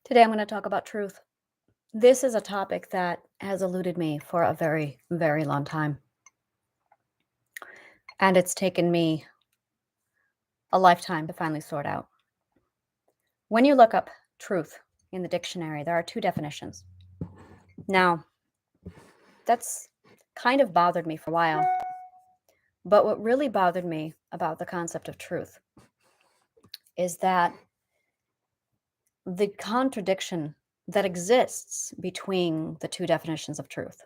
Today I'm going to talk about truth. This is a topic that has eluded me for a very, very long time. And it's taken me a lifetime to finally sort out. When you look up truth in the dictionary, there are two definitions. Now, that's kind of bothered me for a while. But what really bothered me about the concept of truth is that the contradiction that exists between the two definitions of truth.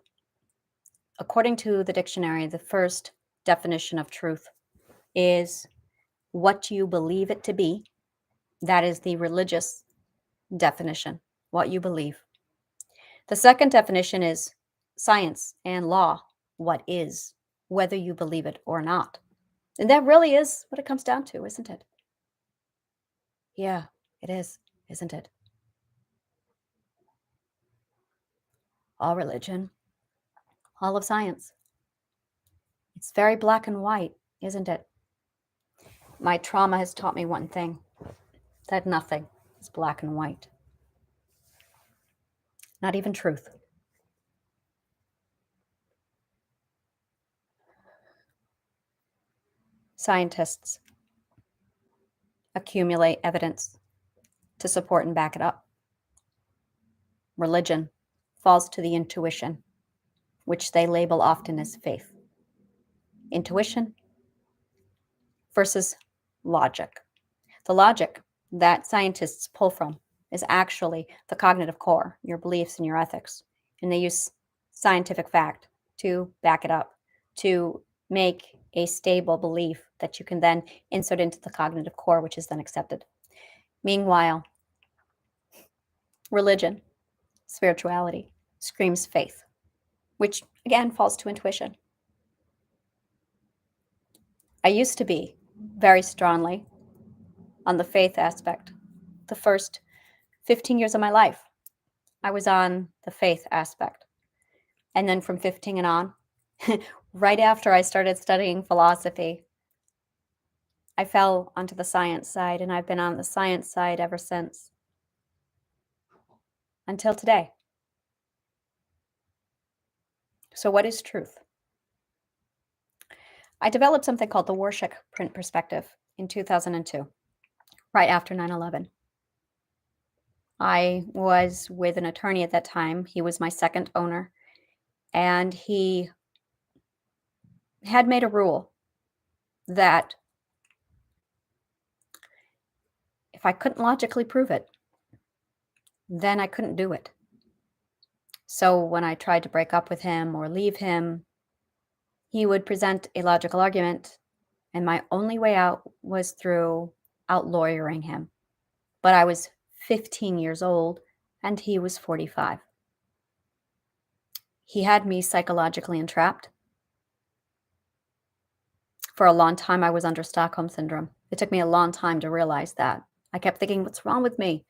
According to the dictionary, the first definition of truth is what you believe it to be. That is the religious definition, what you believe. The second definition is science and law, what is, whether you believe it or not. And that really is what it comes down to, isn't it? Yeah, it is, isn't it? All religion, all of science. It's very black and white, isn't it? My trauma has taught me one thing, that nothing is black and white. Not even truth. Scientists accumulate evidence to support and back it up. Religion falls to the intuition, which they label often as faith. Intuition versus logic. The logic that scientists pull from is actually the cognitive core, your beliefs and your ethics. And they use scientific fact to back it up, to make a stable belief that you can then insert into the cognitive core, which is then accepted. Meanwhile, religion, spirituality, screams faith, which again falls to intuition. I used to be very strongly on the faith aspect. The first 15 years of my life, I was on the faith aspect. And then from 15 and on, right after I started studying philosophy, I fell onto the science side, and I've been on the science side ever since. Until today. So what is truth? I developed something called the Warshak Print Perspective in 2002, right after 9/11. I was with an attorney at that time. He was my second owner, and he had made a rule that if I couldn't logically prove it, then I couldn't do it. So when I tried to break up with him or leave him, he would present a logical argument, and my only way out was through out-lawyering him. But I was 15 years old, and he was 45. He had me psychologically entrapped. For a long time, I was under Stockholm Syndrome. It took me a long time to realize that. I kept thinking, what's wrong with me?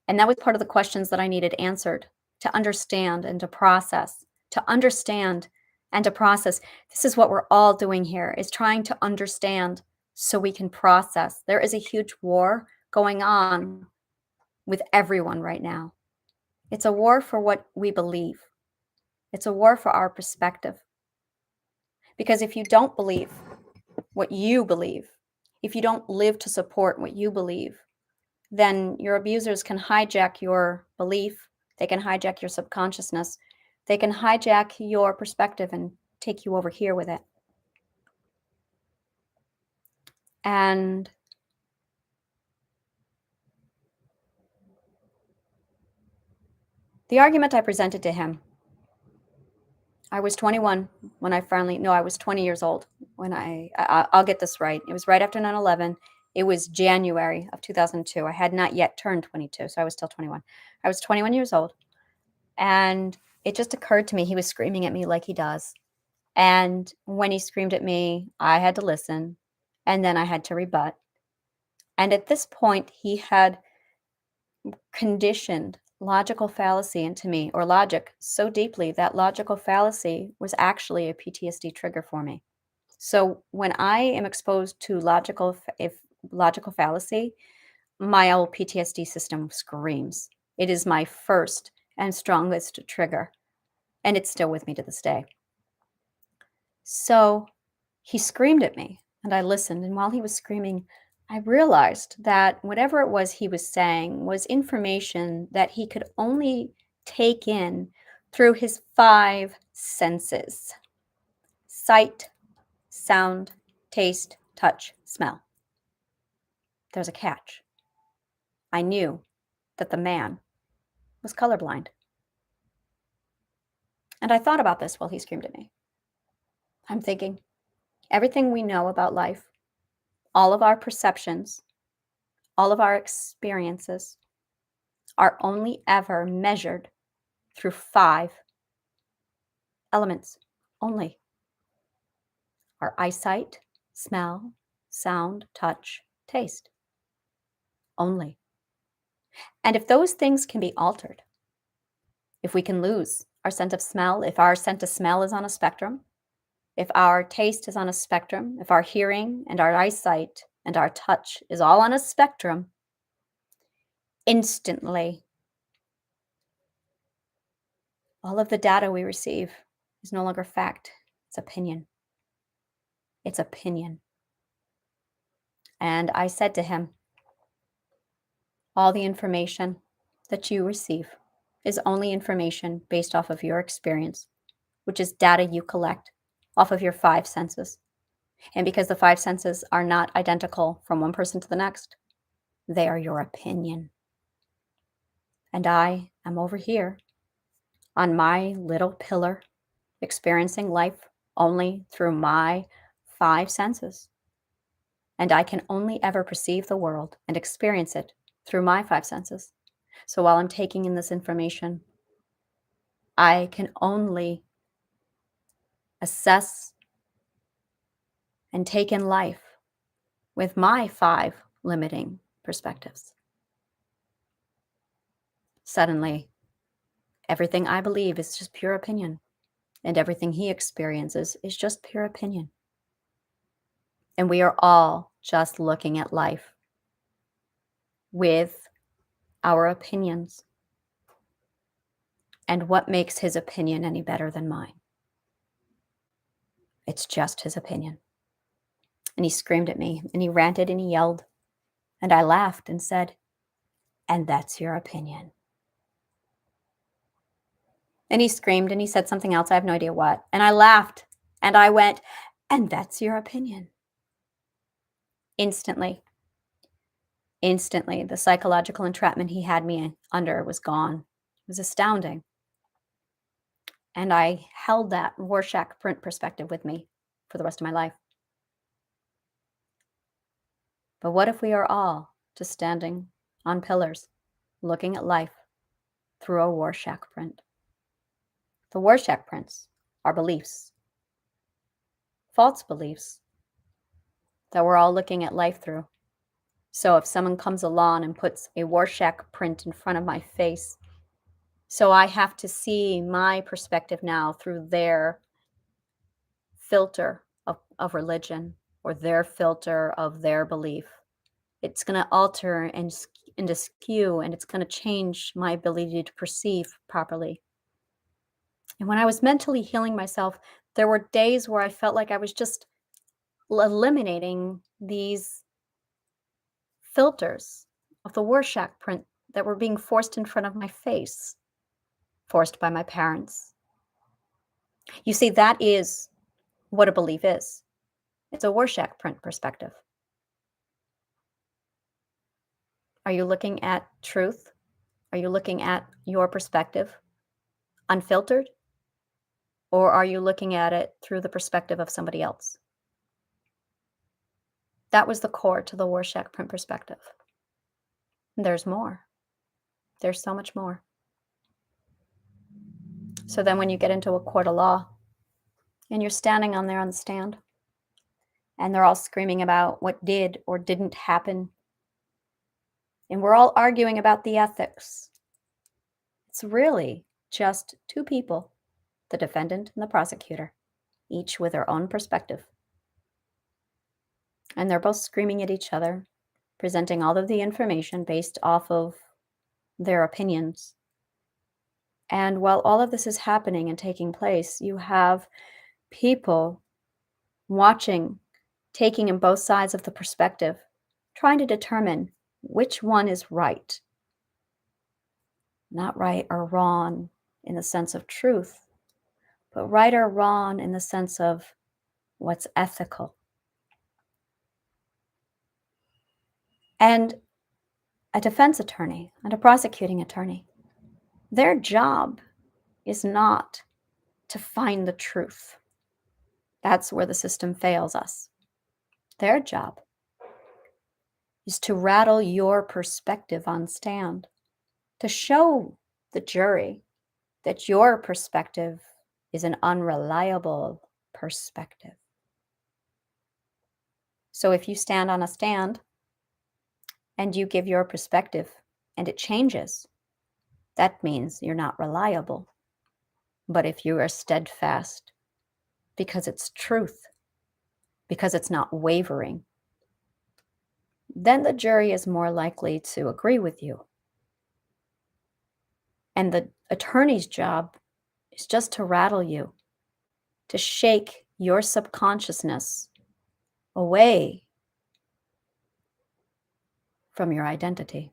And that was part of the questions that I needed answered to understand and to process. To understand and to process. This is what we're all doing here, is trying to understand so we can process. There is a huge war going on with everyone right now. It's a war for what we believe. It's a war for our perspective. Because if you don't believe what you believe, if you don't live to support what you believe, then your abusers can hijack your belief. They can hijack your subconsciousness. They can hijack your perspective and take you over here with it. And the argument I presented to him, I was 21 when I finally, no, I was 20 years old when I'll get this right. It was right after 9/11. It was January of 2002. I had not yet turned 22, so I was still 21. I was 21 years old. And it just occurred to me, he was screaming at me like he does. And when he screamed at me, I had to listen, and then I had to rebut. And at this point, he had conditioned logical fallacy into me, or logic, so deeply that logical fallacy was actually a PTSD trigger for me. So when I am exposed to logical fallacy, my old PTSD system screams. It is my first and strongest trigger, and it's still with me to this day. So he screamed at me, and I listened. And while he was screaming, I realized that whatever it was he was saying was information that he could only take in through his five senses: sight, sound, taste, touch, smell. There's a catch. I knew that the man was colorblind. And I thought about this while he screamed at me. I'm thinking, everything we know about life, all of our perceptions, all of our experiences are only ever measured through five elements only: our eyesight, smell, sound, touch, taste. Only. And if those things can be altered, if we can lose our scent of smell, if our scent of smell is on a spectrum, if our taste is on a spectrum, if our hearing and our eyesight and our touch is all on a spectrum, instantly, all of the data we receive is no longer fact. It's opinion. It's opinion. And I said to him, all the information that you receive is only information based off of your experience, which is data you collect off of your five senses. And because the five senses are not identical from one person to the next, they are your opinion. And I am over here on my little pillar, experiencing life only through my five senses. And I can only ever perceive the world and experience it through my five senses. So while I'm taking in this information, I can only assess and take in life with my five limiting perspectives. Suddenly, everything I believe is just pure opinion, and everything he experiences is just pure opinion. And we are all just looking at life with our opinions. And what makes his opinion any better than mine? It's just his opinion. And he screamed at me, and he ranted, and he yelled. And I laughed and said, and that's your opinion. And he screamed, and he said something else. I have no idea what. And I laughed, and I went, and that's your opinion. Instantly, the psychological entrapment he had me under was gone. It was astounding. And I held that Rorschach print perspective with me for the rest of my life. But what if we are all just standing on pillars, looking at life through a Rorschach print? The Rorschach prints are beliefs, false beliefs that we're all looking at life through. So if someone comes along and puts a Rorschach print in front of my face, so I have to see my perspective now through their filter of religion or their filter of their belief. It's going to alter and skew, and it's going to change my ability to perceive properly. And when I was mentally healing myself, there were days where I felt like I was just eliminating these filters of the Rorschach print that were being forced in front of my face, forced by my parents. You see, that is what a belief is. It's a Rorschach print perspective. Are you looking at truth? Are you looking at your perspective unfiltered? Or are you looking at it through the perspective of somebody else? That was the core to the Rorschach print perspective. And there's more. There's so much more. So then when you get into a court of law and you're standing on there on the stand and they're all screaming about what did or didn't happen, and we're all arguing about the ethics, it's really just two people, the defendant and the prosecutor, each with their own perspective. And they're both screaming at each other, presenting all of the information based off of their opinions. And while all of this is happening and taking place, you have people watching, taking in both sides of the perspective, trying to determine which one is right. Not right or wrong in the sense of truth, but right or wrong in the sense of what's ethical. And a defense attorney and a prosecuting attorney, their job is not to find the truth. That's where the system fails us. Their job is to rattle your perspective on stand, to show the jury that your perspective is an unreliable perspective. So if you stand on a stand and you give your perspective and it changes, that means you're not reliable. But if you are steadfast because it's truth, because it's not wavering, then the jury is more likely to agree with you. And the attorney's job is just to rattle you, to shake your subconsciousness away from your identity.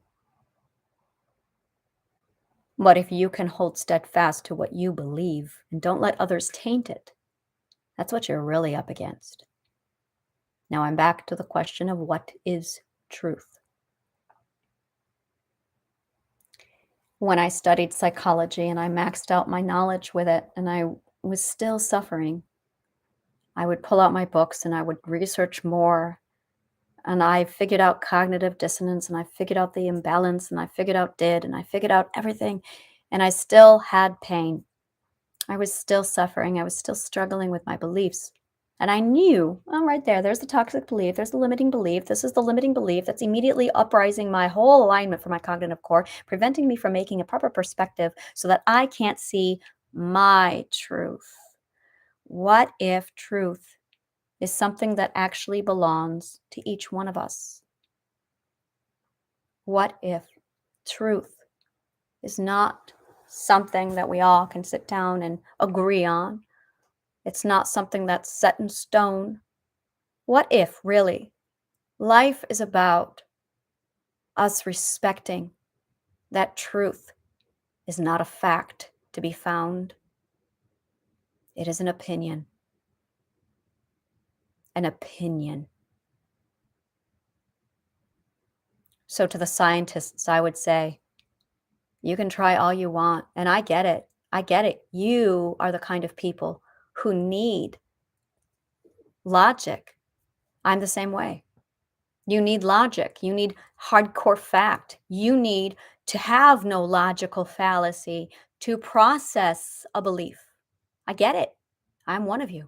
But if you can hold steadfast to what you believe and don't let others taint it, that's what you're really up against. Now I'm back to the question of what is truth. When I studied psychology and I maxed out my knowledge with it and I was still suffering, I would pull out my books and I would research more. And I figured out cognitive dissonance and I figured out the imbalance and I figured out did and I figured out everything. And I still had pain. I was still suffering. I was still struggling with my beliefs. And I knew, oh, right there's the toxic belief. There's the limiting belief. This is the limiting belief that's immediately uprising my whole alignment for my cognitive core, preventing me from making a proper perspective so that I can't see my truth. What if truth is something that actually belongs to each one of us? What if truth is not something that we all can sit down and agree on? It's not something that's set in stone. What if, really, life is about us respecting that truth is not a fact to be found? It is an opinion. An opinion. So to the scientists, I would say, you can try all you want, and I get it. I get it. You are the kind of people who need logic. I'm the same way. You need logic. You need hardcore fact. You need to have no logical fallacy to process a belief. I get it. I'm one of you.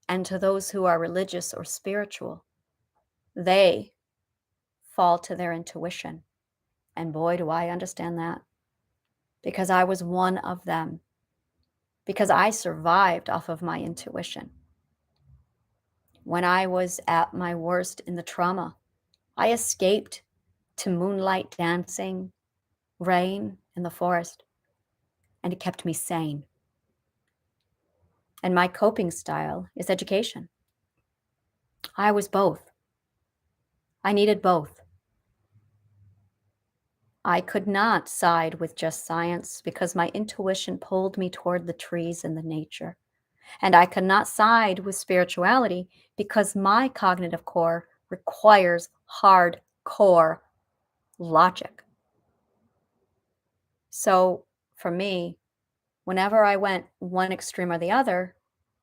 And to those who are religious or spiritual, they fall to their intuition. And boy, do I understand that. Because I was one of them. Because I survived off of my intuition. When I was at my worst in the trauma, I escaped to moonlight dancing, rain, in the forest, and it kept me sane. And my coping style is education. I was both. I needed both. I could not side with just science because my intuition pulled me toward the trees and the nature. And I could not side with spirituality because my cognitive core requires hardcore logic. So for me, whenever I went one extreme or the other,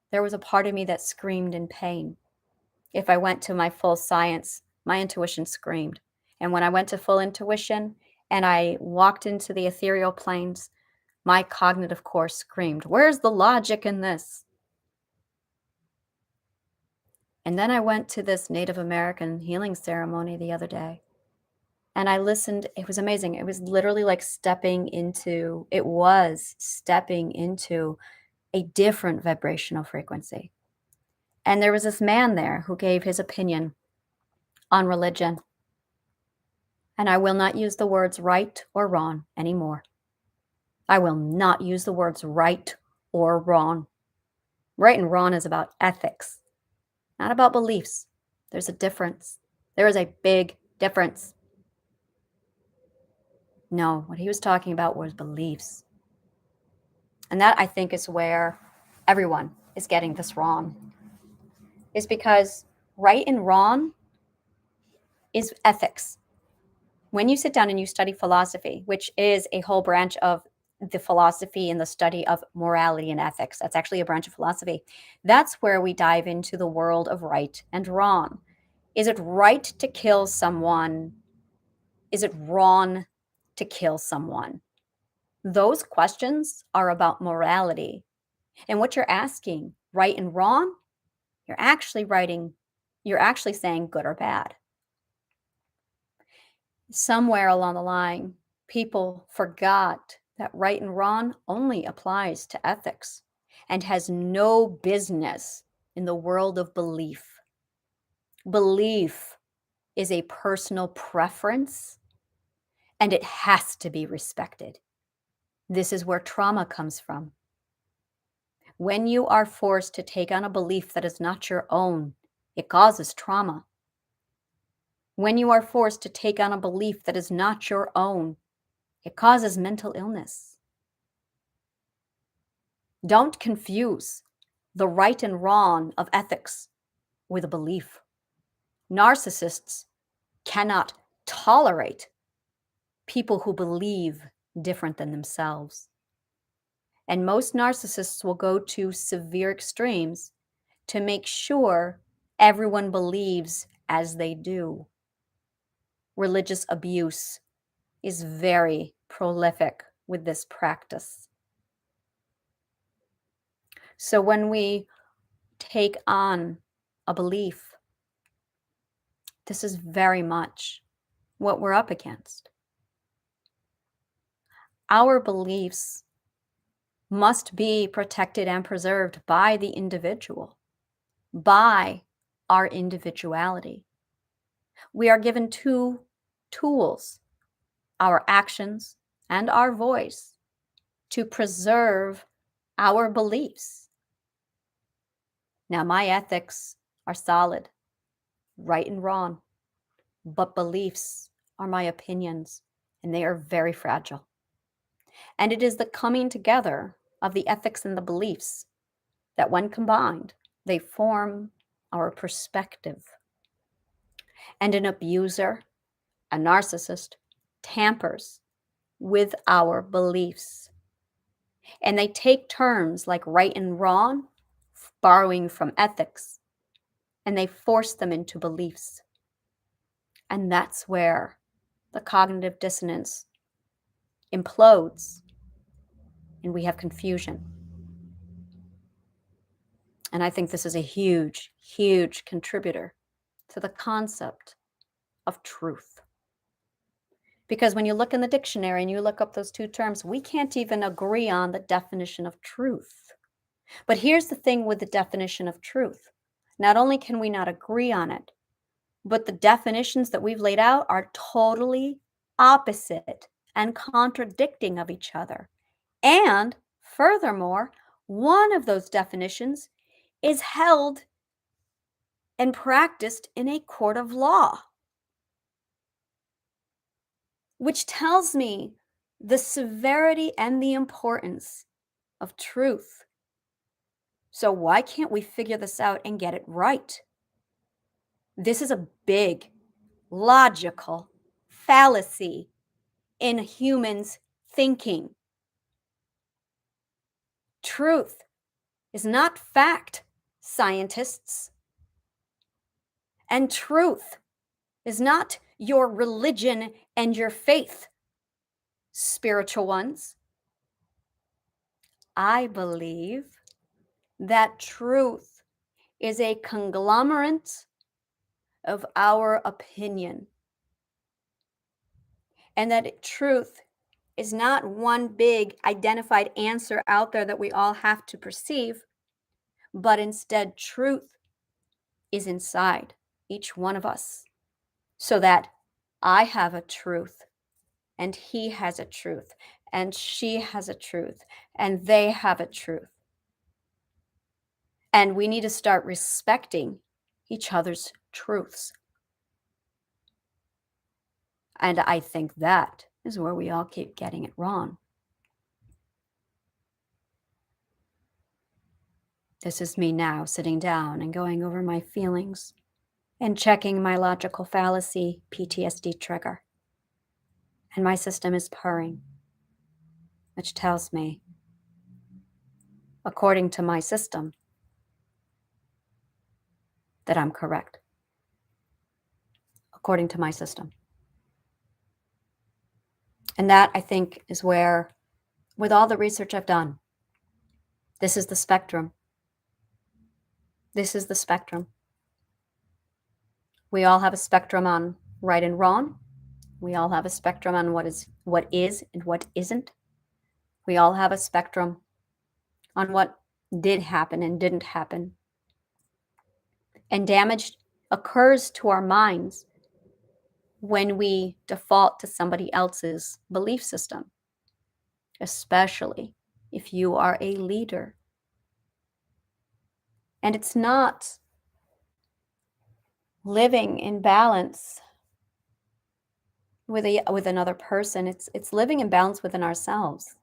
there was a part of me that screamed in pain. If I went to my full science, my intuition screamed. And when I went to full intuition and I walked into the ethereal planes, my cognitive core screamed, "Where's the logic in this?" And then I went to this Native American healing ceremony the other day. And I listened. It was amazing. It was literally like stepping into a different vibrational frequency. And there was this man there who gave his opinion on religion. And I will not use the words right or wrong anymore. I will not use the words right or wrong. Right and wrong is about ethics, not about beliefs. There's a difference. There is a big difference. No, what he was talking about was beliefs. And that, I think, is where everyone is getting this wrong, is because right and wrong is ethics. When you sit down and you study philosophy, which is a whole branch of the philosophy and the study of morality and ethics, that's actually a branch of philosophy. That's where we dive into the world of right and wrong. Is it right to kill someone? Is it wrong to kill someone? Those questions are about morality. And what you're asking, right and wrong, you're actually saying good or bad. Somewhere along the line, people forgot that right and wrong only applies to ethics and has no business in the world of belief. Belief is a personal preference and it has to be respected. This is where trauma comes from. When you are forced to take on a belief that is not your own, it causes trauma. When you are forced to take on a belief that is not your own, it causes mental illness. Don't confuse the right and wrong of ethics with a belief. Narcissists cannot tolerate people who believe different than themselves. And most narcissists will go to severe extremes to make sure everyone believes as they do. Religious abuse is very prolific with this practice. So when we take on a belief, this is very much what we're up against. Our beliefs must be protected and preserved by the individual, by our individuality. We are given two tools, our actions and our voice, to preserve our beliefs. Now, my ethics are solid, right and wrong, but beliefs are my opinions, and they are very fragile. And it is the coming together of the ethics and the beliefs that, when combined, they form our perspective. And an abuser, a narcissist, tampers with our beliefs. And they take terms like right and wrong, borrowing from ethics, and they force them into beliefs. And that's where the cognitive dissonance implodes and we have confusion. And I think this is a huge, huge contributor to the concept of truth. Because when you look in the dictionary and you look up those two terms, we can't even agree on the definition of truth. But here's the thing with the definition of truth. Not only can we not agree on it, but the definitions that we've laid out are totally opposite and contradicting of each other. And furthermore, one of those definitions is held and practiced in a court of law, which tells me the severity and the importance of truth. So why can't we figure this out and get it right? This is a big logical fallacy in humans' thinking. Truth is not fact, scientists. And truth is not your religion and your faith, spiritual ones. I believe that truth is a conglomerate of our opinion, and that truth is not one big identified answer out there that we all have to perceive, but instead, truth is inside each one of us, so that I have a truth, and he has a truth, and she has a truth, and they have a truth. And we need to start respecting each other's truths. And I think that is where we all keep getting it wrong. This is me now sitting down and going over my feelings and checking my logical fallacy PTSD trigger. And my system is purring, which tells me, according to my system, that I'm correct. According to my system. And that, I think, is where, with all the research I've done, this is the spectrum. This is the spectrum. We all have a spectrum on right and wrong. We all have a spectrum on what is and what isn't. We all have a spectrum on what did happen and didn't happen. And damage occurs to our minds when we default to somebody else's belief system, especially if you are a leader. And it's not living in balance with another person. It's living in balance within ourselves.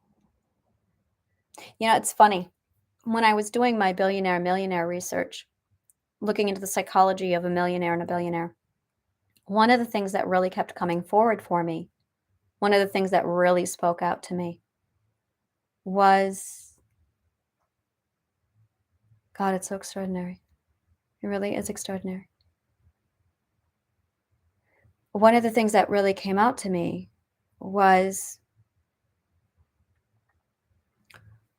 You know, it's funny. When I was doing my billionaire millionaire research, looking into the psychology of a millionaire and a billionaire, one of the things that really kept coming forward for me, one of the things that really spoke out to me was, God, it's so extraordinary. It really is extraordinary. One of the things that really came out to me was,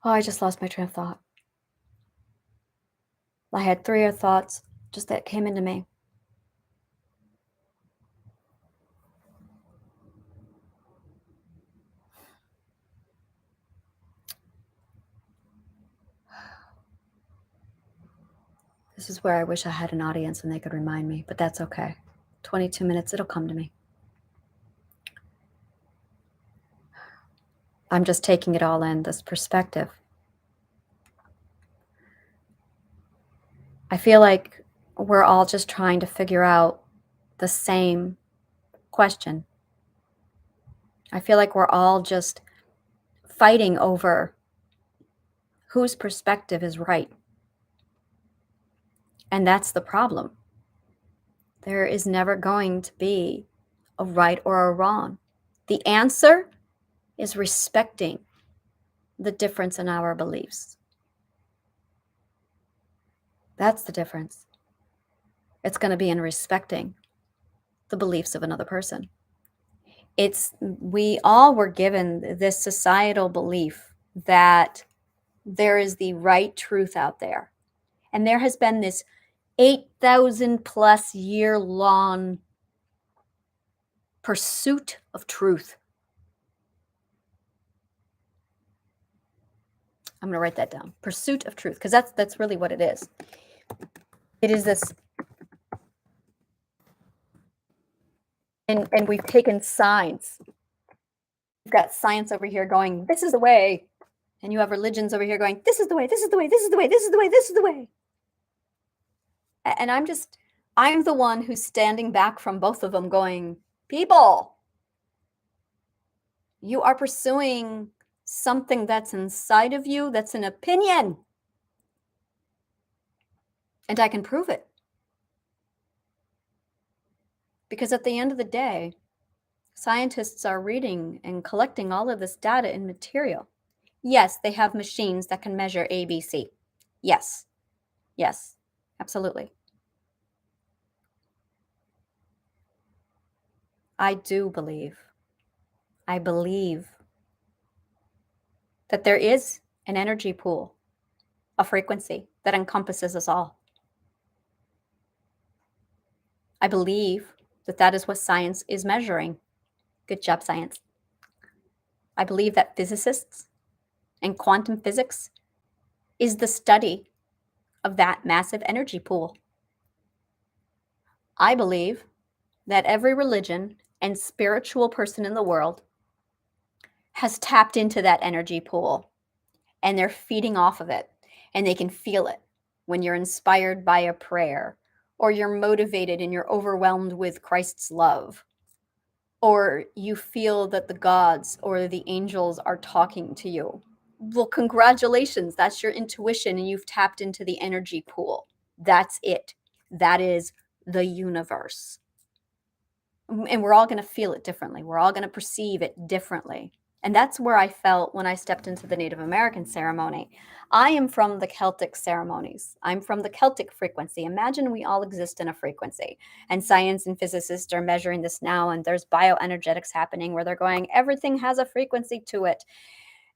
oh, I just lost my train of thought. I had three thoughts just that came into me. This is where I wish I had an audience and they could remind me, but that's okay. 22 minutes, it'll come to me. I'm just taking it all in, this perspective. I feel like we're all just trying to figure out the same question. I feel like we're all just fighting over whose perspective is right. And that's the problem. There is never going to be a right or a wrong. The answer is respecting the difference in our beliefs. That's the difference. It's going to be in respecting the beliefs of another person. We all were given this societal belief that there is the right truth out there. And there has been this 8,000 plus year long pursuit of truth. I'm going to write that down. Pursuit of truth, because that's really what it is. It is this, and we've taken signs. You've got science over here going, this is the way. And you have religions over here going, this is the way, this is the way, this is the way, this is the way, this is the way. And I'm the one who's standing back from both of them going, people, you are pursuing something that's inside of you, that's an opinion. And I can prove it. Because at the end of the day, scientists are reading and collecting all of this data and material. Yes, they have machines that can measure ABC. Yes, absolutely. I believe that there is an energy pool, a frequency that encompasses us all. I believe that that is what science is measuring. Good job, science. I believe that physicists and quantum physics is the study of that massive energy pool. I believe that every religion and spiritual person in the world has tapped into that energy pool, and they're feeding off of it, and they can feel it when you're inspired by a prayer, or you're motivated and you're overwhelmed with Christ's love, or you feel that the gods or the angels are talking to you. Well, congratulations, that's your intuition, and you've tapped into the energy pool. That's it. That is the universe. And we're all going to feel it differently. We're all going to perceive it differently. And that's where I felt when I stepped into the Native American ceremony. I am from the Celtic ceremonies. I'm from the Celtic frequency. Imagine we all exist in a frequency. And science and physicists are measuring this now, and there's bioenergetics happening where they're going, everything has a frequency to it.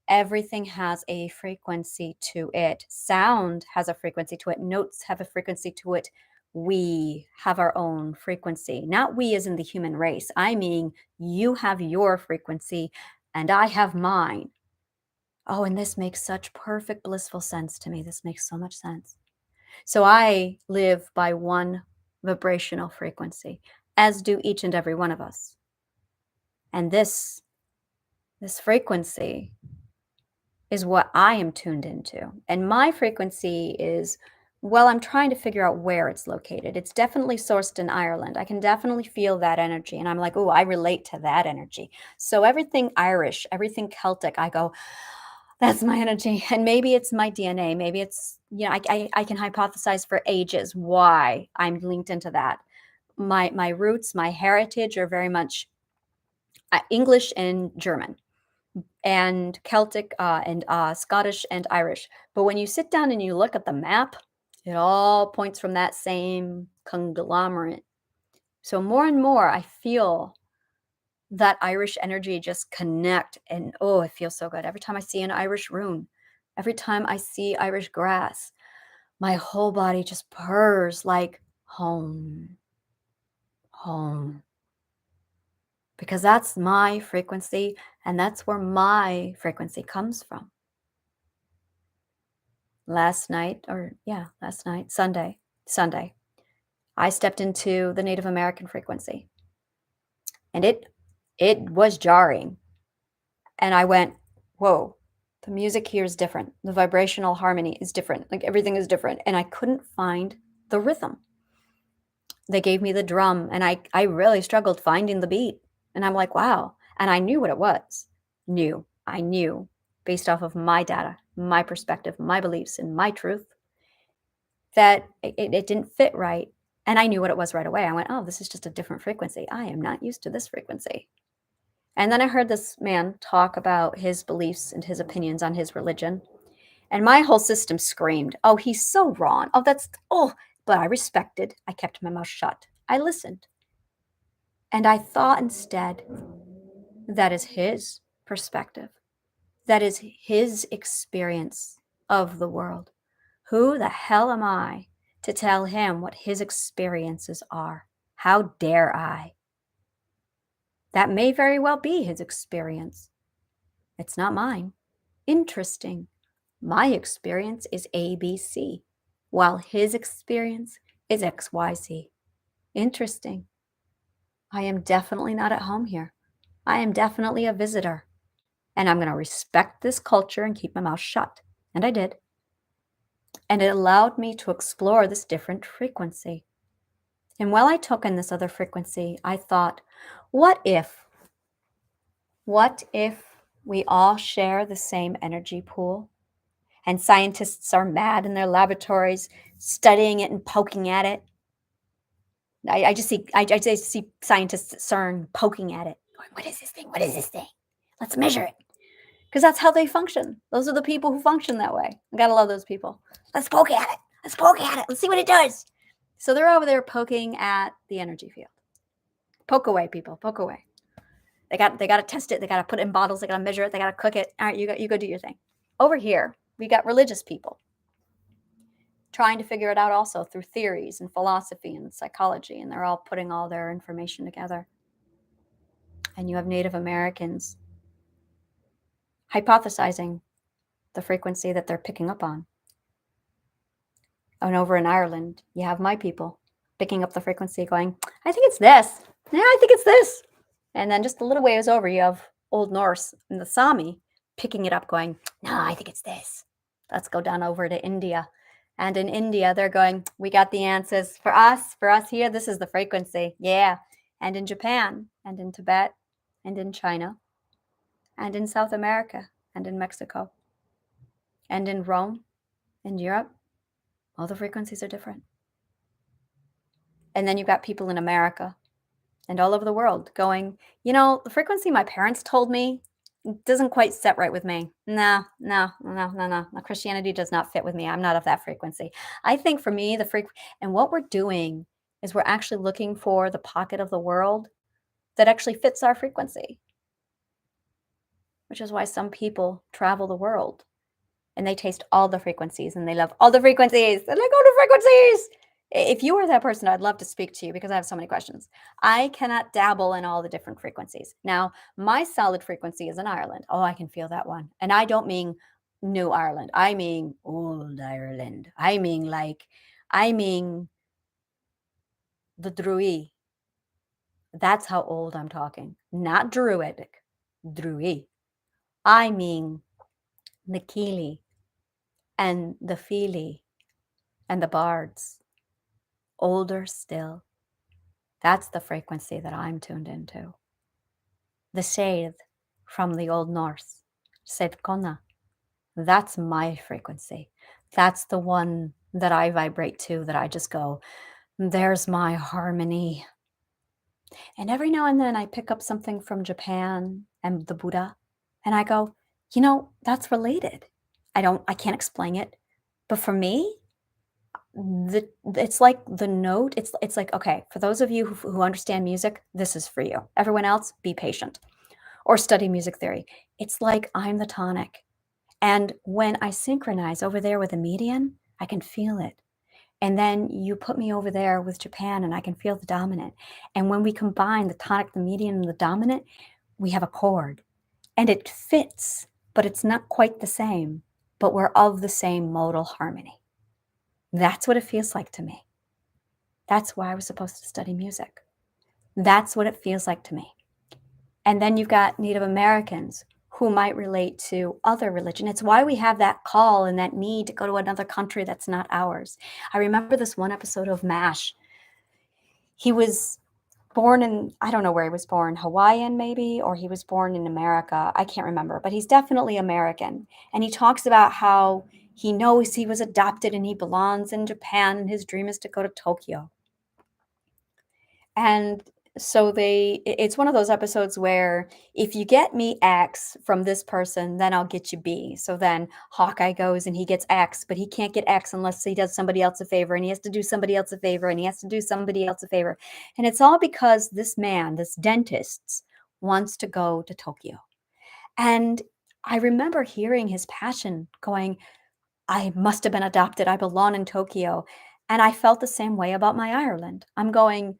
Everything has a frequency to it. Sound has a frequency to it. Notes have a frequency to it. We have our own frequency. Not we as in the human race. I mean, you have your frequency and I have mine. Oh, and this makes such perfect, blissful sense to me. This makes so much sense. So I live by one vibrational frequency, as do each and every one of us. And this frequency is what I am tuned into. And my frequency is, well, I'm trying to figure out where it's located. It's definitely sourced in Ireland. I can definitely feel that energy. And I'm like, oh, I relate to that energy. So everything Irish, everything Celtic, I go, that's my energy. And maybe it's my DNA. Maybe it's, I can hypothesize for ages why I'm linked into that. My roots, my heritage are very much English and German, and Celtic and Scottish and Irish. But when you sit down and you look at the map, it all points from that same conglomerate. So more and more, I feel that Irish energy just connect, and oh, it feels so good. Every time I see an Irish rune, every time I see Irish grass, my whole body just purrs like home, home. Because that's my frequency, and that's where my frequency comes from. Last night, Sunday, I stepped into the Native American frequency, and it was jarring. And I went, whoa, the music here is different. The vibrational harmony is different. Like everything is different. And I couldn't find the rhythm. They gave me the drum, and I really struggled finding the beat. And I'm like, wow. And I knew what it was. I knew based off of my data, my perspective, my beliefs, and my truth, that it didn't fit right. And I knew what it was right away. I went, oh, this is just a different frequency. I am not used to this frequency. And then I heard this man talk about his beliefs and his opinions on his religion. And my whole system screamed, oh, he's so wrong. But I respected. I kept my mouth shut. I listened. And I thought instead, that is his perspective. That is his experience of the world. Who the hell am I to tell him what his experiences are? How dare I? That may very well be his experience. It's not mine. Interesting. My experience is ABC, while his experience is XYZ. Interesting. I am definitely not at home here. I am definitely a visitor. And I'm going to respect this culture and keep my mouth shut. And I did. And it allowed me to explore this different frequency. And while I took in this other frequency, I thought, what if we all share the same energy pool? And scientists are mad in their laboratories studying it and poking at it. I just see scientists at CERN poking at it, going, what is this thing? What is this thing? Let's measure it. Because that's how they function. Those are the people who function that way. I gotta love those people. Let's poke at it. Let's poke at it. Let's see what it does. So they're over there poking at the energy field. Poke away, people. Poke away. They got to test it. They got to put it in bottles. They got to measure it. They got to cook it. All right, you go do your thing. Over here, we got religious people trying to figure it out also through theories and philosophy and psychology, and they're all putting all their information together. And you have Native Americans hypothesizing the frequency that they're picking up on. And over in Ireland, you have my people picking up the frequency going, I think it's this. Yeah, I think it's this. And then just a little ways over, you have Old Norse and the Sami picking it up, going, no, I think it's this. Let's go down over to India. And in India, they're going, we got the answers. For us here, this is the frequency. Yeah. And in Japan, and in Tibet, and in China, and in South America, and in Mexico, and in Rome, in Europe, all the frequencies are different. And then you've got people in America and all over the world going, the frequency my parents told me doesn't quite set right with me. No. Christianity does not fit with me. I'm not of that frequency. I think for me, and what we're doing is we're actually looking for the pocket of the world that actually fits our frequency, which is why some people travel the world and they taste all the frequencies and they love all the frequencies. They're like, all the frequencies. If you were that person, I'd love to speak to you because I have so many questions. I cannot dabble in all the different frequencies. Now, my solid frequency is in Ireland. Oh, I can feel that one. And I don't mean New Ireland. I mean old Ireland. I mean the Druid. That's how old I'm talking. Not Druidic. Druid. I mean the Keeley and the Feely and the Bards. Older still. That's the frequency that I'm tuned into. The Seidh from the Old Norse, Seidkona. That's my frequency. That's the one that I vibrate to, that I just go, there's my harmony. And every now and then I pick up something from Japan and the Buddha, and I go, that's related. I can't explain it. But for me, it's like the note, it's like, okay, for those of you who understand music, this is for you. Everyone else, be patient or study music theory. It's like I'm the tonic. And when I synchronize over there with a median, I can feel it. And then you put me over there with Japan and I can feel the dominant. And when we combine the tonic, the median, and the dominant, we have a chord. And it fits, but it's not quite the same. But we're of the same modal harmony. That's what it feels like to me. That's why I was supposed to study music. That's what it feels like to me. And then you've got Native Americans who might relate to other religion. It's why we have that call and that need to go to another country that's not ours. I remember this one episode of MASH. He was born in, I don't know where he was born, Hawaiian maybe, or he was born in America. I can't remember, but he's definitely American. And he talks about how he knows he was adopted and he belongs in Japan and his dream is to go to Tokyo. And so it's one of those episodes where if you get me X from this person, then I'll get you B. So then Hawkeye goes and he gets X, but he can't get X unless he does somebody else a favor, and he has to do somebody else a favor, and he has to do somebody else a favor. And it's all because this man, this dentist, wants to go to Tokyo. And I remember hearing his passion going, I must have been adopted. I belong in Tokyo. And I felt the same way about my Ireland. I'm going,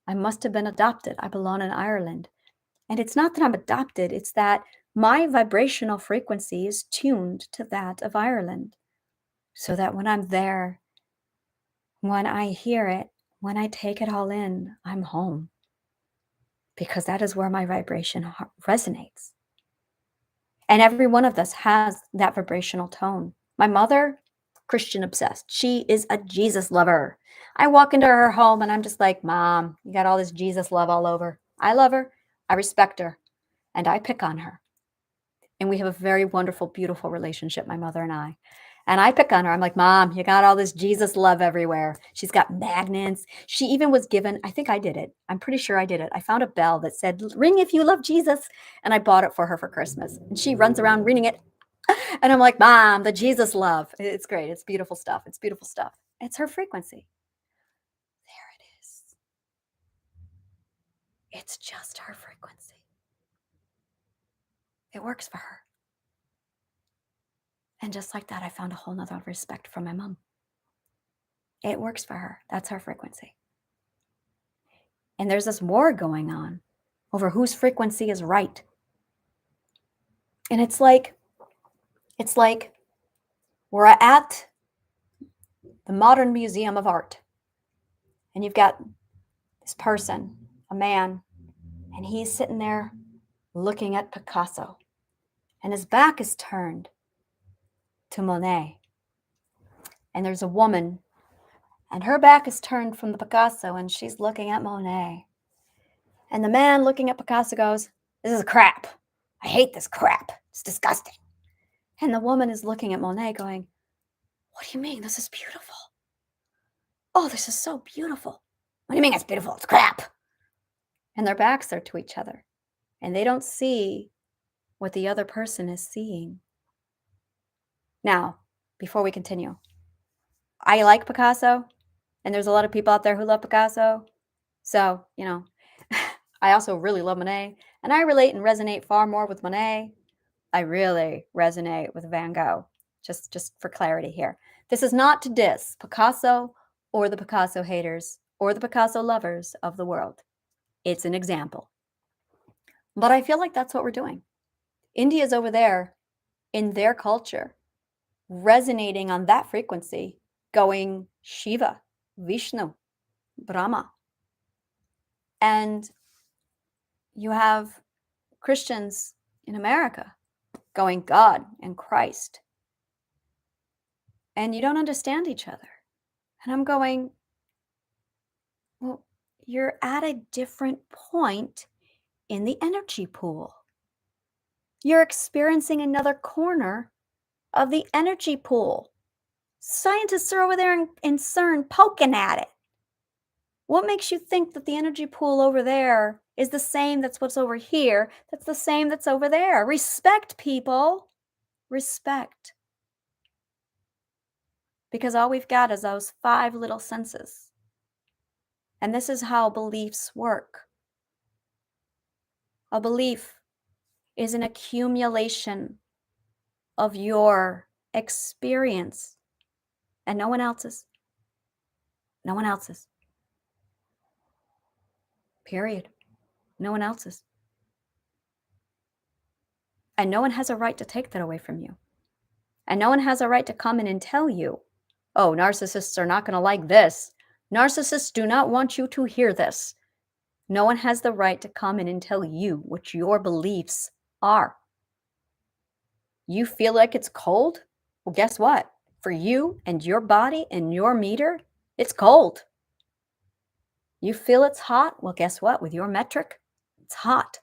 I must have been adopted. I belong in Ireland. And it's not that I'm adopted, it's that my vibrational frequency is tuned to that of Ireland. So that when I'm there, when I hear it, when I take it all in, I'm home. Because that is where my vibration resonates. And every one of us has that vibrational tone. My mother, Christian obsessed. She is a Jesus lover. I walk into her home and I'm just like, Mom, you got all this Jesus love all over. I love her. I respect her. And I pick on her. And we have a very wonderful, beautiful relationship, my mother and I. And I pick on her. I'm like, Mom, you got all this Jesus love everywhere. She's got magnets. She even was given, I think I did it. I'm pretty sure I did it. I found a bell that said, ring if you love Jesus. And I bought it for her for Christmas. And she runs around ringing it. And I'm like, Mom, the Jesus love. It's great. It's beautiful stuff. It's beautiful stuff. It's her frequency. There it is. It's just her frequency. It works for her. And just like that, I found a whole nother respect for my mom. It works for her. That's her frequency. And there's this war going on over whose frequency is right. And it's like we're at the Modern Museum of Art. And you've got this person, a man, and he's sitting there looking at Picasso, and his back is turned to Monet. And there's a woman, and her back is turned from the Picasso, and she's looking at Monet. And the man looking at Picasso goes, "This is crap. I hate this crap. It's disgusting." And the woman is looking at Monet going, "What do you mean? This is beautiful. Oh, this is so beautiful. What do you mean it's beautiful? It's crap." And their backs are to each other, and they don't see what the other person is seeing. Now, before we continue, I like Picasso, and there's a lot of people out there who love Picasso. So, I also really love Monet, and I relate and resonate far more with Monet. I really resonate with Van Gogh, just for clarity here. This is not to diss Picasso or the Picasso haters or the Picasso lovers of the world. It's an example. But I feel like that's what we're doing. India's over there in their culture, resonating on that frequency, going Shiva, Vishnu, Brahma. And you have Christians in America going God and Christ. And you don't understand each other. And I'm going, well, you're at a different point in the energy pool. You're experiencing another corner of the energy pool. Scientists are over there in CERN poking at it. What makes you think that the energy pool over there is the same that's what's over here, that's the same that's over there? Respect, people. Respect. Because all we've got is those 5 little senses. And this is how beliefs work. A belief is an accumulation of your experience and no one else's. No one else's. Period. No one else's. And no one has a right to take that away from you. And no one has a right to come in and tell you, "Oh, narcissists are not going to like this. Narcissists do not want you to hear this." No one has the right to come in and tell you what your beliefs are. You feel like it's cold? Well, guess what? For you and your body and your meter, it's cold. You feel it's hot? Well, guess what? With your metric, it's hot.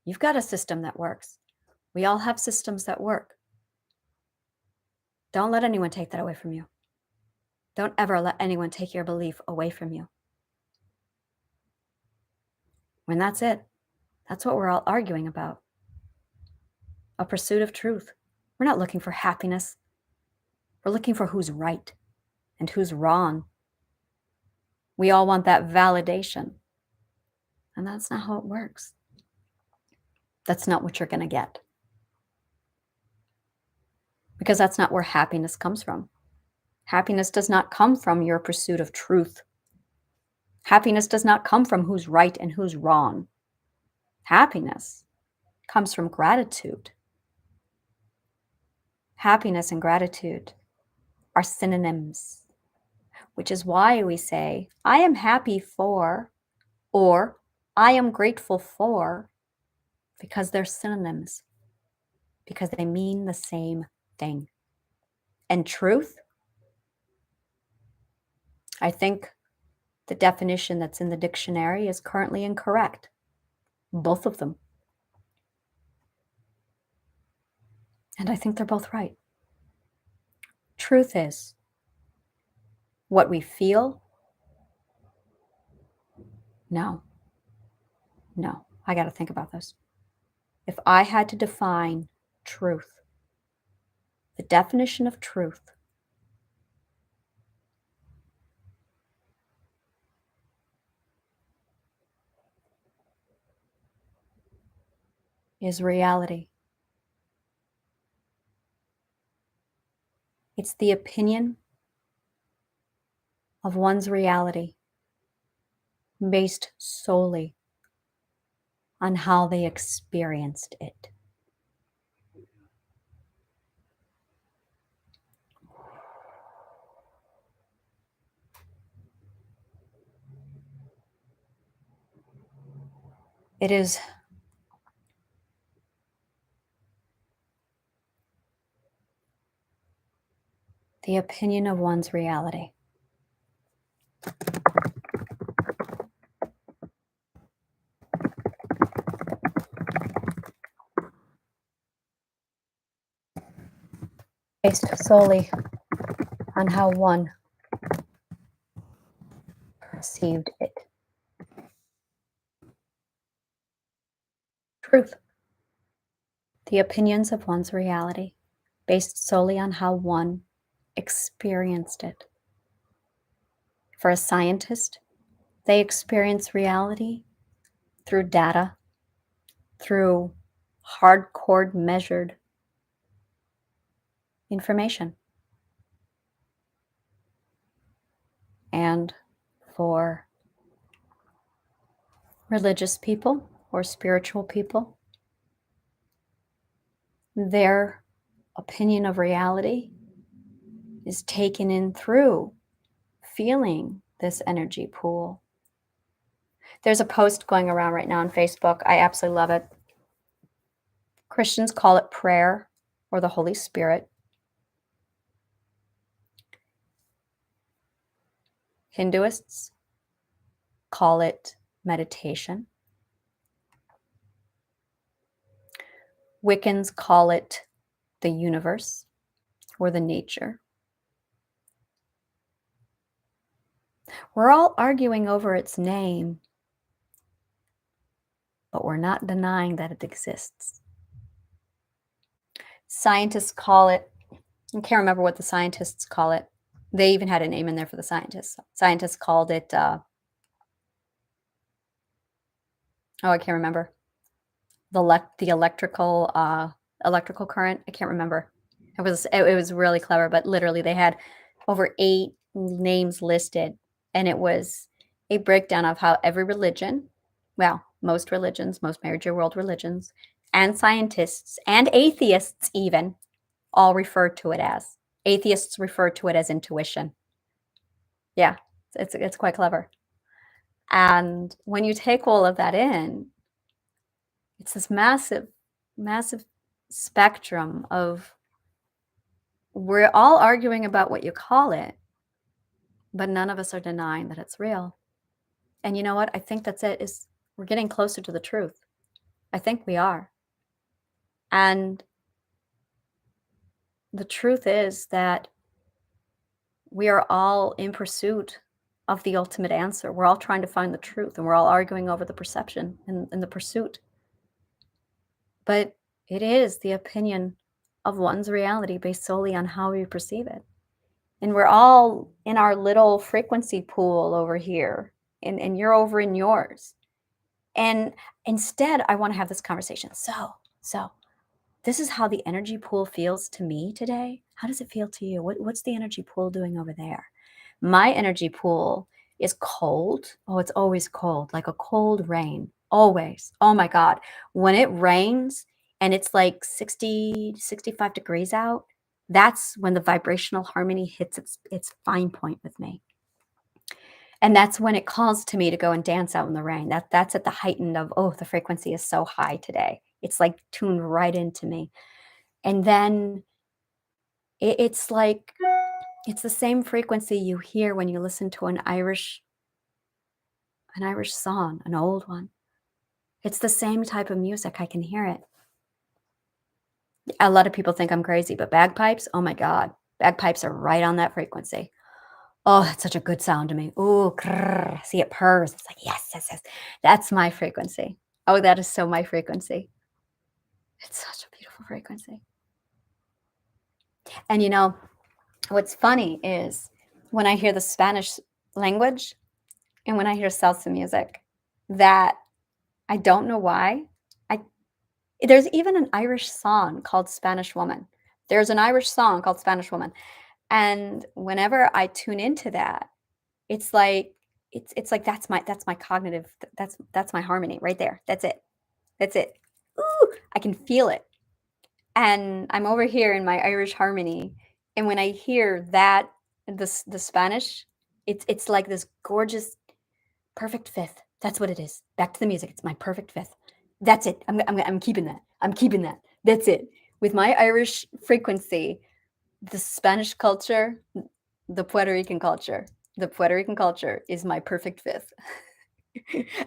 You've got a system that works. We all have systems that work. Don't let anyone take that away from you. Don't ever let anyone take your belief away from you. When that's it, that's what we're all arguing about. A pursuit of truth. We're not looking for happiness. We're looking for who's right and who's wrong. We all want that validation. And that's not how it works. That's not what you're going to get. Because that's not where happiness comes from. Happiness does not come from your pursuit of truth. Happiness does not come from who's right and who's wrong. Happiness comes from gratitude. Happiness and gratitude are synonyms, which is why we say, "I am happy for," or "I am grateful for," because they're synonyms, because they mean the same thing. And truth, I think the definition that's in the dictionary is currently incorrect. Both of them. And I think they're both right. Truth is what we feel. No, I got to think about this. If I had to define truth, the definition of truth is reality. It's the opinion of one's reality based solely on how they experienced it. It is the opinion of one's reality. Based solely on how one perceived it. Truth. The opinions of one's reality, based solely on how one experienced it. For a scientist, they experience reality through data, through hardcore measured information. And for religious people or spiritual people, their opinion of reality is taken in through feeling this energy pool. There's a post going around right now on Facebook. I absolutely love it. Christians call it prayer or the Holy Spirit. Hinduists call it meditation. Wiccans call it the universe or the nature. We're all arguing over its name, but we're not denying that it exists. Scientists call it, I can't remember what the scientists call it. They even had a name in there for the scientists. Scientists called it, I can't remember. The electrical current. I can't remember. It was really clever, but literally they had over 8 names listed, and it was a breakdown of how every religion, well, most religions, most major world religions, and scientists and atheists even all refer to it as. Atheists refer to it as intuition. Yeah, it's quite clever. And when you take all of that in, it's this massive, massive spectrum of we're all arguing about what you call it, but none of us are denying that it's real. And you know what? I think that's it, is we're getting closer to the truth. I think we are. And the truth is that we are all in pursuit of the ultimate answer. We're all trying to find the truth, and we're all arguing over the perception and the pursuit. But it is the opinion of one's reality based solely on how we perceive it. And we're all in our little frequency pool over here, and you're over in yours. And instead, I want to have this conversation. So this is how the energy pool feels to me today. How does it feel to you? What's the energy pool doing over there? My energy pool is cold. Oh, it's always cold, like a cold rain. Always. Oh my God. When it rains and it's like 60, 65 degrees out, that's when the vibrational harmony hits its fine point with me. And that's when it calls to me to go and dance out in the rain. That's at the heightened of, oh, the frequency is so high today. It's like tuned right into me. And then it's like it's the same frequency you hear when you listen to an Irish song, an old one. It's the same type of music. I can hear it. A lot of people think I'm crazy, but bagpipes, oh my God, bagpipes are right on that frequency. Oh, it's such a good sound to me. Ooh, grrr, see it purrs. It's like, yes, yes, yes. That's my frequency. Oh, that is so my frequency. It's such a beautiful frequency. And you know, what's funny is when I hear the Spanish language and when I hear salsa music, that I don't know why. I There's even an Irish song called Spanish Woman. There's an Irish song called Spanish Woman. And whenever I tune into that, it's like it's like that's my cognitive, that's my harmony right there. That's it. That's it. Ooh, I can feel it. And I'm over here in my Irish harmony, and when I hear that, the Spanish, it's like this gorgeous, perfect fifth. That's what it is. Back to the music. It's my perfect fifth. That's it. I'm keeping that. I'm keeping that. That's it. With my Irish frequency, the Spanish culture, the Puerto Rican culture. The Puerto Rican culture is my perfect fifth.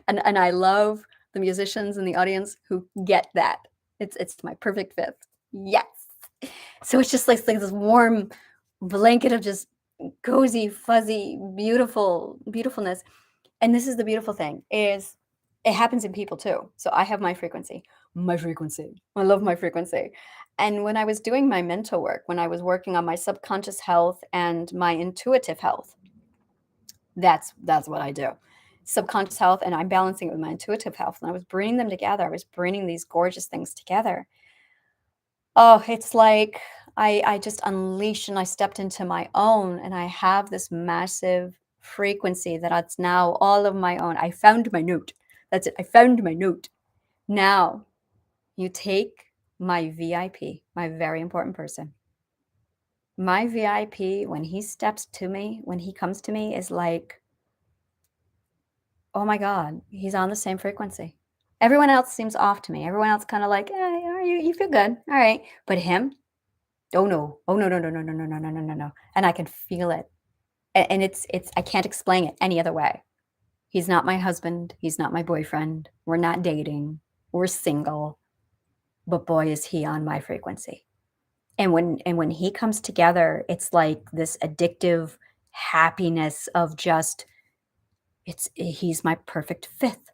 and I love the musicians in the audience who get that. It's my perfect fifth. Yes. So it's just like this warm blanket of just cozy, fuzzy, beautifulness. And this is the beautiful thing is it happens in people too. So I have my frequency. My frequency. I love my frequency. And when I was doing my mental work, when I was working on my subconscious health and my intuitive health, that's what I do. Subconscious health, and I'm balancing it with my intuitive health. And I was bringing them together. I was bringing these gorgeous things together. Oh, it's like I just unleashed and I stepped into my own, and I have this massive frequency that it's now all of my own. I found my note. That's it. I found my note. Now you take my VIP, my very important person. My VIP, when he steps to me, when he comes to me, is like, oh my God, he's on the same frequency. Everyone else seems off to me. Everyone else kind of like, yeah, you feel good. All right. But him, oh no. Oh no, no, no, no, no, no, no, no, no, no, no. And I can feel it. And it's I can't explain it any other way. He's not my husband. He's not my boyfriend. We're not dating. We're single. But boy, is he on my frequency. And when he comes together, it's like this addictive happiness of just he's my perfect fifth.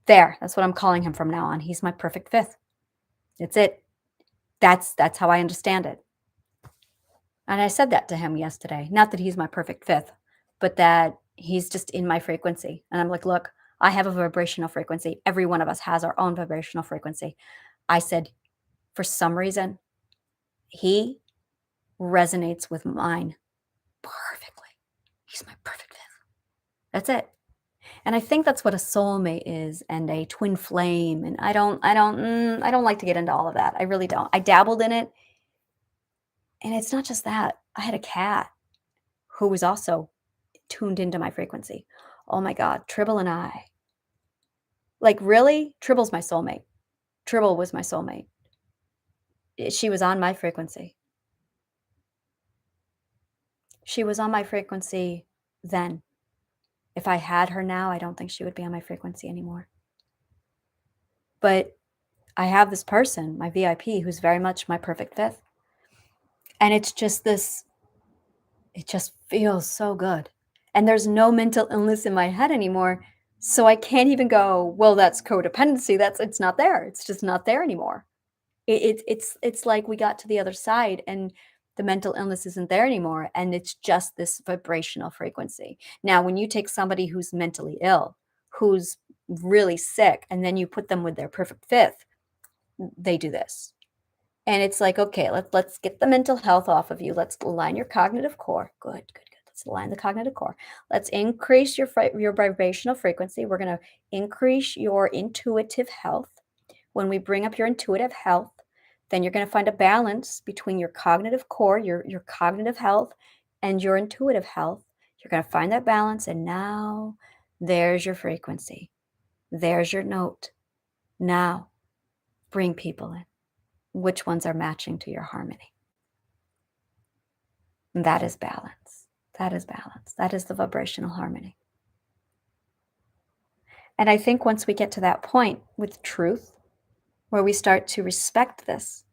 There, that's what I'm calling him from now on. He's my perfect fifth. It's it. That's how I understand it. And I said that to him yesterday. Not that he's my perfect fifth, but that he's just in my frequency. And I'm like, look, I have a vibrational frequency. Every one of us has our own vibrational frequency. I said, for some reason, he resonates with mine perfectly. He's my perfect fifth. That's it. And I think that's what a soulmate is and a twin flame. And I don't like to get into all of that. I really don't. I dabbled in it. And it's not just that. I had a cat who was also tuned into my frequency. Oh my God, Tribble and I. Like, really? Tribble's my soulmate. Tribble was my soulmate. She was on my frequency. She was on my frequency then. If I had her now, I don't think she would be on my frequency anymore. But I have this person, my VIP, who's very much my perfect fifth. And it's just this, it just feels so good. And there's no mental illness in my head anymore. So I can't even go, well, that's codependency. It's not there. It's just not there anymore. It's like we got to the other side and the mental illness isn't there anymore. And it's just this vibrational frequency. Now, when you take somebody who's mentally ill, who's really sick, and then you put them with their perfect fifth, they do this. And it's like, okay, let's get the mental health off of you. Let's align your cognitive core. Good. Let's align the cognitive core. Let's increase your vibrational frequency. We're going to increase your intuitive health. When we bring up your intuitive health, then you're going to find a balance between your cognitive core, your cognitive health, and your intuitive health. You're going to find that balance. And now there's your frequency. There's your note. Now bring people in. Which ones are matching to your harmony? And that is balance. That is balance. That is the vibrational harmony. And I think once we get to that point with truth, where we start to respect this,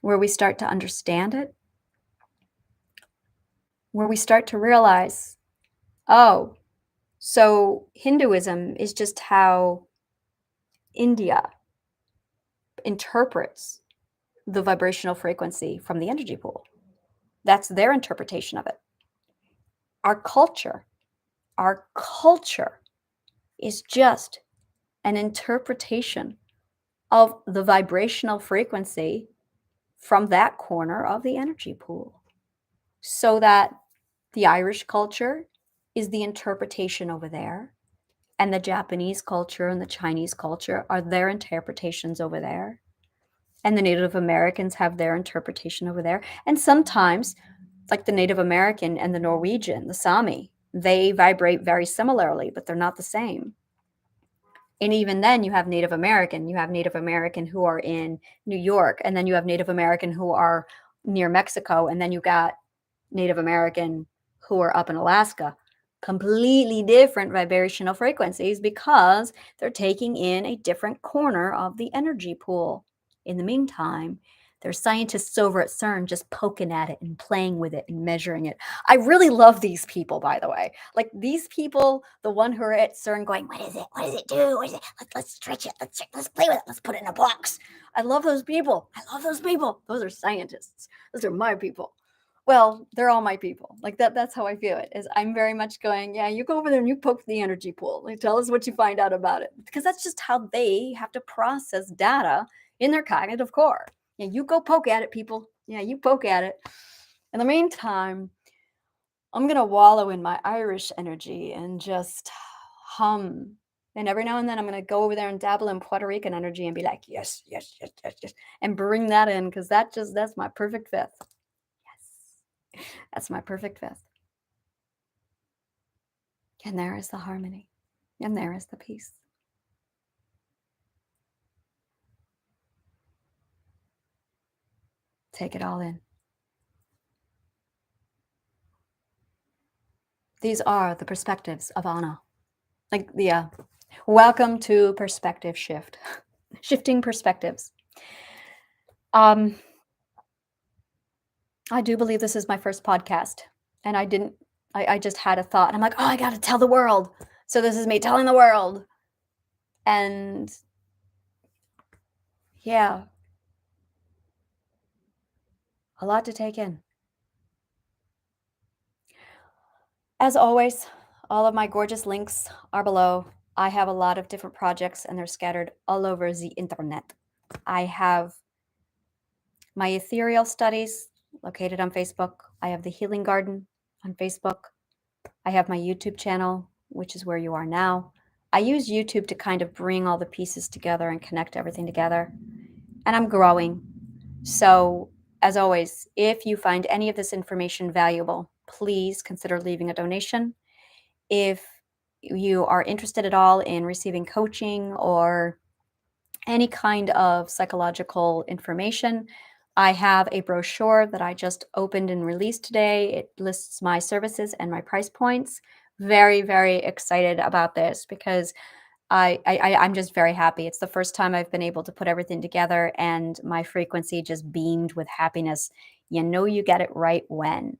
where we start to understand it, where we start to realize, oh, so Hinduism is just how India interprets the vibrational frequency from the energy pool. That's their interpretation of it. Our culture is just an interpretation of the vibrational frequency from that corner of the energy pool. So that the Irish culture is the interpretation over there, and the Japanese culture and the Chinese culture are their interpretations over there, and the Native Americans have their interpretation over there. And sometimes, like the Native American and the Norwegian, the Sami, they vibrate very similarly, but they're not the same. And even then, you have Native American. You have Native American who are in New York, and then you have Native American who are near Mexico, and then you got Native American who are up in Alaska. Completely different vibrational frequencies because they're taking in a different corner of the energy pool. In the meantime, there's scientists over at CERN just poking at it and playing with it and measuring it. I really love these people, by the way. Like these people, the one who are at CERN going, what is it? What does it do? What is it? Let's stretch it. Let's play with it. Let's put it in a box. I love those people. I love those people. Those are scientists. Those are my people. Well, they're all my people. Like that's how I feel it. Is I'm very much going, yeah, you go over there and you poke the energy pool. Like tell us what you find out about it. Because that's just how they have to process data in their cognitive core. Yeah, you go poke at it, people. Yeah, you poke at it. In the meantime, I'm gonna wallow in my Irish energy and just hum. And every now and then I'm gonna go over there and dabble in Puerto Rican energy and be like, yes, yes, yes, yes, yes. And bring that in because that's my perfect fifth. Yes. That's my perfect fifth. And there is the harmony. And there is the peace. Take it all in. These are the perspectives of Anna. Like the welcome to perspective shift. Shifting perspectives. I do believe this is my first podcast. And I just had a thought. And I'm like, oh, I gotta tell the world. So this is me telling the world. And yeah, a lot to take in. As always, all of my gorgeous links are below. I have a lot of different projects and they're scattered all over the internet. I have my ethereal studies located on Facebook. I have the Healing Garden on Facebook. I have my YouTube channel, which is where you are now. I use YouTube to kind of bring all the pieces together and connect everything together. And I'm growing. So, as always, if you find any of this information valuable, please consider leaving a donation. If you are interested at all in receiving coaching or any kind of psychological information, I have a brochure that I just opened and released today. It lists my services and my price points. Very, very excited about this because I'm just very happy. It's the first time I've been able to put everything together and my frequency just beamed with happiness. You know you get it right when.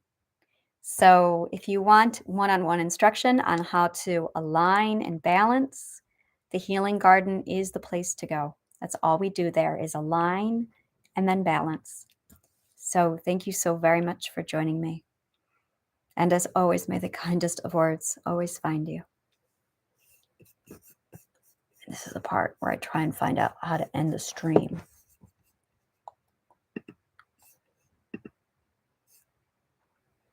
So if you want one-on-one instruction on how to align and balance, the Healing Garden is the place to go. That's all we do there is align and then balance. So thank you so very much for joining me. And as always, may the kindest of words always find you. And this is the part where I try and find out how to end the stream.